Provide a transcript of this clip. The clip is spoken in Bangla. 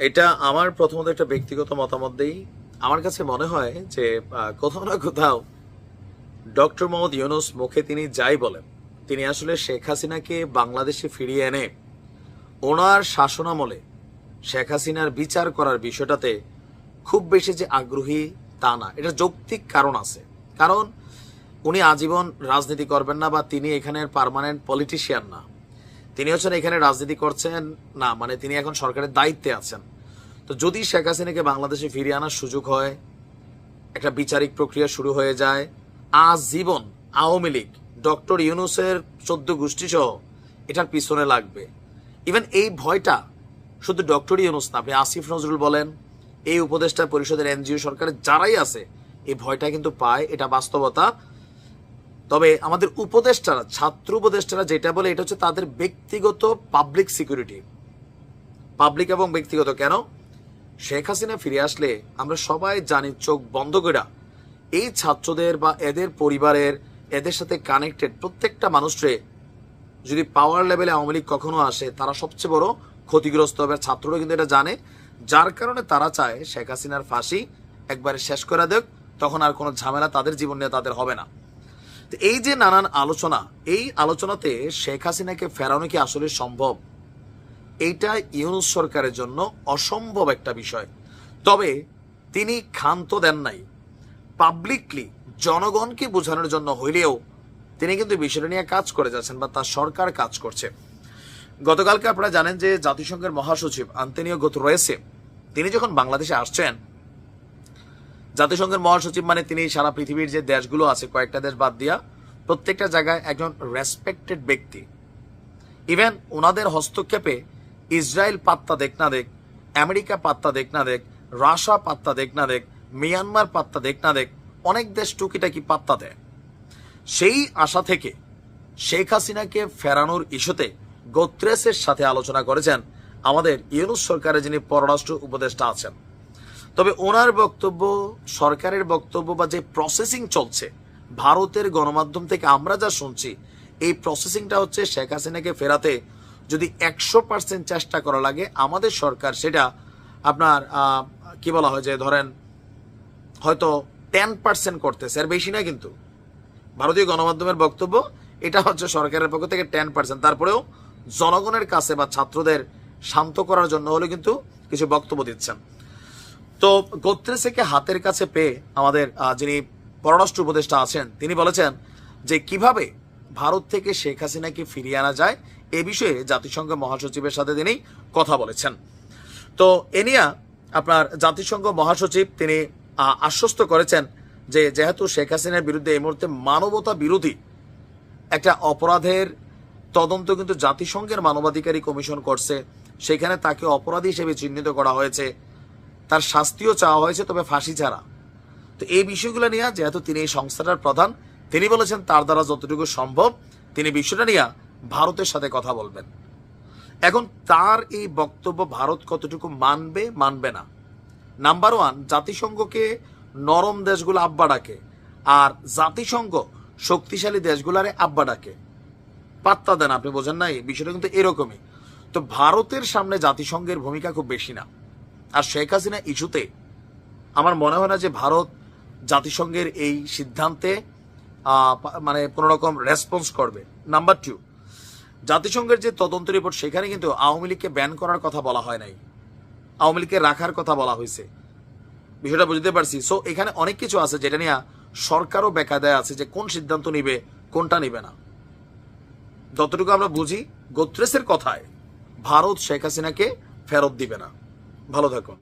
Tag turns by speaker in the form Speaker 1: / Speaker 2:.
Speaker 1: এটা আমার প্রথমত একটা ব্যক্তিগত মতামত দেই। আমার কাছে মনে হয় যে কোথাও না কোথাও ডক্টর মোহাম্মদ ইউনূস মুখে তিনি যাই বলেন, তিনি আসলে শেখ হাসিনাকে বাংলাদেশে ফিরিয়ে এনে ওনার শাসনামলে শেখ হাসিনার বিচার করার বিষয়টাতে খুব বেশি যে আগ্রহী তা না। এটা যৌক্তিক কারণ আছে। কারণ উনি আজীবন রাজনীতি করবেন না, বা তিনি এখানের পার্মানেন্ট পলিটিশিয়ান না। তিনি হচ্ছেন এখানে রাজনীতি করছেন না, মানে তিনি এখন সরকারের দায়িত্বে আছেন। তো যদি শেখ হাসিনাকে বাংলাদেশে ফিরিয়ে আনার সুযোগ হয়, একটা বিচারিক প্রক্রিয়া শুরু হয়ে যায়, আজীবন আওয়ামী লীগ ডক্টর ইউনূসের 14 গোষ্ঠী সহ এটার পিছনে লাগবে। ইভেন এই ভয়টা শুধু ডক্টর ইউনূস না, আপনি আসিফ নজরুল বলেন, এই উপদেষ্টা পরিষদের এনজিও সরকারের যারাই আছে, এই ভয়টা কিন্তু পায়, এটা বাস্তবতা। তবে আমাদের উপদেষ্টারা, ছাত্র উপদেষ্টারা যেটা বলে, এটা হচ্ছে তাদের ব্যক্তিগত পাবলিক সিকিউরিটি। পাবলিক এবং ব্যক্তিগত কেন? শেখ হাসিনা ফিরে আসলে আমরা সবাই জানি, চোখ বন্ধ করে এই ছাত্রদের বা এদের পরিবারের, এদের সাথে কানেক্টেড প্রত্যেকটা মানুষরে যদি পাওয়ার লেভেলে আওয়ামী লীগ কখনো আসে, তারা সবচেয়ে বড় ক্ষতিগ্রস্ত হবে। ছাত্ররা কিন্তু এটা জানে, যার কারণে তারা চায় শেখ হাসিনার ফাঁসি একবারে শেষ করে দেখ, তখন আর কোনো ঝামেলা তাদের জীবন নিয়ে তাদের হবে না। তো এই যে নানান আলোচনা, এই আলোচনাতে শেখ হাসিনাকে ফেরানো কি আসলে সম্ভব? এইটা ইউনূস সরকারের জন্য অসম্ভব একটা বিষয়। তবে তিনি ক্ষান্ত দেন নাই, পাবলিকলি জনগণকে বোঝানোর জন্য হইলেও তিনি কিন্তু বিষয়টা নিয়ে কাজ করে যাচ্ছেন, বা তার সরকার কাজ করছে। গতকালকে আপনারা জানেন যে জাতিসংঘের মহাসচিব আন্তোনিও গুতেরেস তিনি যখন বাংলাদেশে আসছেন, জাতিসংঘের মহাসচিব মানে তিনি সারা পৃথিবীর যে দেশগুলো আছে, কয়েকটা দেশ বাদ দিয়া প্রত্যেকটা জায়গায় একজন রেসপেক্টেড ব্যক্তি। ইভেন ওনাদের হস্তক্ষেপে ইসরায়েল পাত্তা দেখ না দেখ, আমেরিকা পাত্তা দেখ না দেখ, রাশিয়া পাত্তা দেখ না দেখ, মিয়ানমার পাত্তা দেখ না দেখ, অনেক দেশ টুকিটাকি পাত্তা দেয়। সেই আশা থেকে শেখ হাসিনাকে ফেরানোর ইস্যুতে গুতেরেসের সাথে আলোচনা করেছেন আমাদের ইউনূস সরকারের যিনি পররাষ্ট্র উপদেষ্টা আছেন। তবে ওনার বক্তব্য, সরকারের বক্তব্য বা যে প্রসেসিং চলছে ভারতের গণমাধ্যম থেকে আমরা যা শুনছি, এই প্রসেসিংটা হচ্ছে শেখ হাসিনাকে ফেরাতে যদি 100% চেষ্টা করা লাগে, আমাদের সরকার সেটা আপনার কি বলা হয় যে ধরেন হয়তো 10% করতেছে, আর বেশি না। কিন্তু ভারতীয় গণমাধ্যমের বক্তব্য এটা হচ্ছে সরকারের পক্ষ থেকে 10%। তারপরেও জনগণের কাছে বা ছাত্রদের শান্ত করার জন্য হলে কিন্তু কিছু বক্তব্য দিচ্ছেন। তো গুতেরেসকে হাতের কাছে পেয়ে আমাদের যিনি পররাষ্ট্র উপদেষ্টা আছেন, তিনি বলেছেন যে কিভাবে ভারত থেকে শেখ হাসিনাকে ফিরিয়ে আনা যায়, এ বিষয়ে জাতিসংঘ মহাসচিবের সাথে তিনি কথা বলেছেন। তো এ নিয়ে আপনার জাতিসংঘ মহাসচিব তিনি আশ্বস্ত করেছেন যে যেহেতু শেখ হাসিনার বিরুদ্ধে এই মুহূর্তে মানবতা বিরোধী একটা অপরাধের তদন্ত কিন্তু জাতিসংঘের মানবাধিকারী কমিশন করছে, সেখানে তাকে অপরাধী হিসেবে চিহ্নিত করা হয়েছে, তার শাস্তিও চাওয়া হয়েছে, তবে ফাঁসি ছাড়া। তো এই বিষয়গুলো নিয়ে যেহেতু তিনি এই সংস্থাটার প্রধান, তিনি বলেছেন তার দ্বারা যতটুকু সম্ভব তিনি বিষয়টা নিয়ে ভারতের সাথে কথা বলবেন। এখন তার এই বক্তব্য ভারত কতটুকু মানবে মানবে না, নাম্বার ওয়ান, জাতিসংঘকে নরম দেশগুলো আব্বা ডাকে, আর জাতিসংঘ শক্তিশালী দেশগুলারে আব্বা ডাকে, পাত্তা দেন। আপনি বোঝেন না, এই বিষয়টা কিন্তু এরকমই। তো ভারতের সামনে জাতিসংঘের ভূমিকা খুব বেশি না। আর শেখ হাসিনা ইস্যুতে আমার মনে হয় না যে ভারত জাতিসংঘের এই সিদ্ধান্তে মানে কোনো রকম রেসপন্স করবে। নাম্বার টু, জাতিসংঘের যে তদন্ত রিপোর্ট, সেখানে কিন্তু আওয়ামী লীগকে ব্যান করার কথা বলা হয় নাই, আওয়ামী লীগকে রাখার কথা বলা হয়েছে। বিষয়টা বুঝতে পারছি। সো এখানে অনেক কিছু আছে যেটা নিয়ে সরকারও বেকায়দায় আছে যে কোন সিদ্ধান্ত নিবে, কোনটা নিবে না। যতটুকু আমরা বুঝি, গুতেরেসের কথায় ভারত শেখ হাসিনাকে ফেরত দিবে না। ভালো থাকুন।